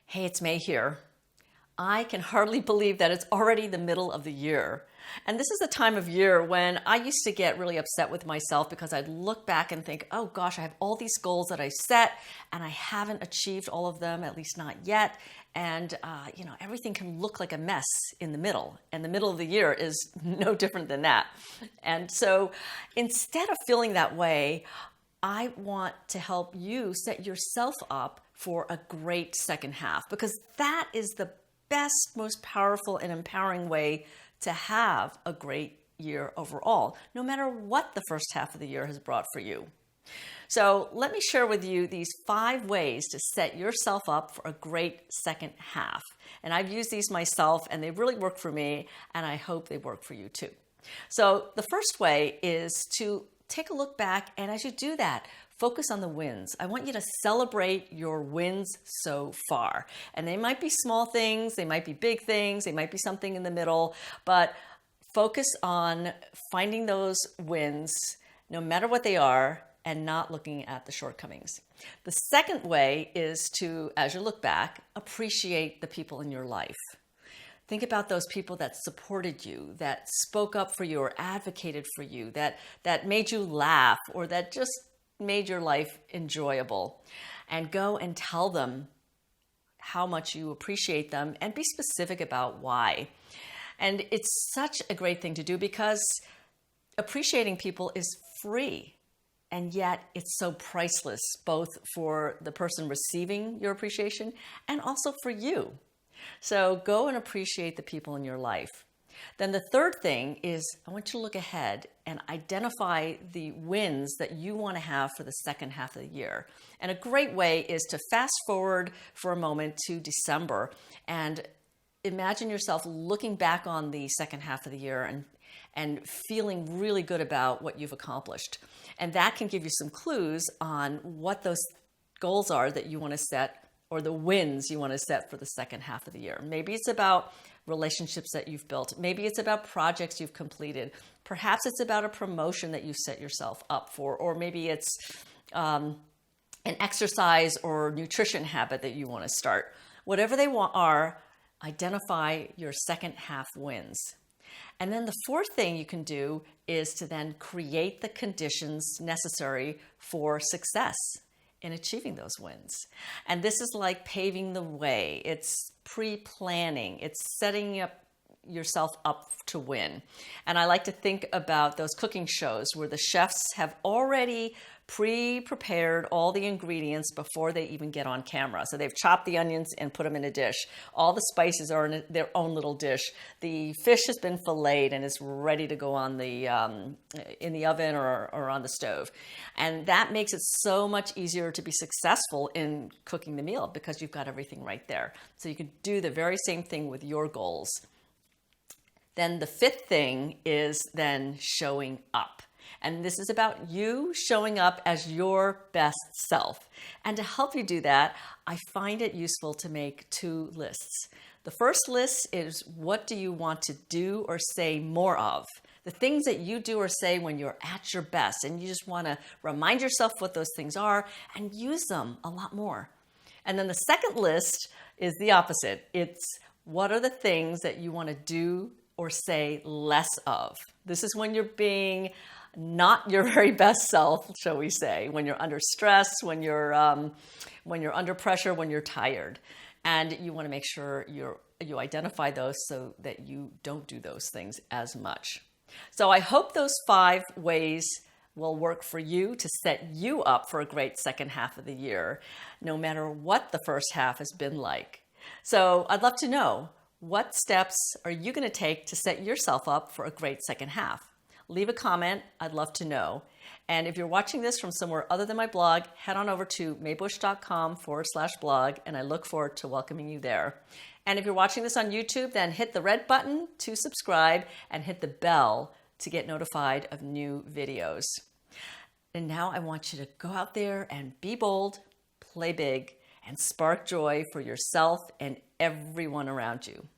Hey, it's May here. I can hardly believe that it's already the middle of the year. And this is the time of year when I used to get really upset with myself because I'd look back and think, oh gosh, I have all these goals that I set and I haven't achieved all of them, at least not yet. And, everything can look like a mess in the middle. And the middle of the year is no different than that. And so instead of feeling that way, I want to help you set yourself up for a great second half, because that is the best, most powerful and empowering way to have a great year overall, no matter what the first half of the year has brought for you. So let me share with you these 5 ways to set yourself up for a great second half. And I've used these myself and they really work for me, and I hope they work for you too. So the first way is to take a look back, and as you do that, focus on the wins. I want you to celebrate your wins so far. And they might be small things, they might be big things, they might be something in the middle, but focus on finding those wins, no matter what they are, and not looking at the shortcomings. The second way is to, as you look back, appreciate the people in your life. Think about those people that supported you, that spoke up for you or advocated for you, that made you laugh or that just made your life enjoyable. And go and tell them how much you appreciate them and be specific about why. And it's such a great thing to do because appreciating people is free. And yet it's so priceless, both for the person receiving your appreciation and also for you. So go and appreciate the people in your life. Then the third thing is I want you to look ahead and identify the wins that you want to have for the second half of the year. And a great way is to fast forward for a moment to December and imagine yourself looking back on the second half of the year and feeling really good about what you've accomplished. And that can give you some clues on what those goals are that you want to set, or the wins you want to set for the second half of the year. Maybe it's about relationships that you've built. Maybe it's about projects you've completed. Perhaps it's about a promotion that you set yourself up for, or maybe it's an exercise or nutrition habit that you want to start. Whatever they are, identify your second half wins. And then the fourth thing you can do is to then create the conditions necessary for success in achieving those wins. And this is like paving the way. It's pre-planning. It's setting up yourself up to win. And I like to think about those cooking shows where the chefs have already pre-prepared all the ingredients before they even get on camera. So they've chopped the onions and put them in a dish. All the spices are in their own little dish. The fish has been filleted and is ready to go on the in the oven or on the stove. And that makes it so much easier to be successful in cooking the meal because you've got everything right there. So you can do the very same thing with your goals. Then the fifth thing is then showing up. And this is about you showing up as your best self. And to help you do that, I find it useful to make 2 lists. The first list is, what do you want to do or say more of? The things that you do or say when you're at your best, and you just want to remind yourself what those things are and use them a lot more. And then the second list is the opposite. It's, what are the things that you want to do or say less of? This is when you're being not your very best self, shall we say, when you're under stress, when you're under pressure, when you're tired. And you want to make sure you identify those so that you don't do those things as much. So I hope those 5 ways will work for you to set you up for a great second half of the year, no matter what the first half has been like. So I'd love to know, what steps are you going to take to set yourself up for a great second half? Leave a comment. I'd love to know. And if you're watching this from somewhere other than my blog, head on over to maybusch.com/blog, and I look forward to welcoming you there. And if you're watching this on YouTube, then hit the red button to subscribe and hit the bell to get notified of new videos. And now I want you to go out there and be bold, play big, and spark joy for yourself and everyone around you.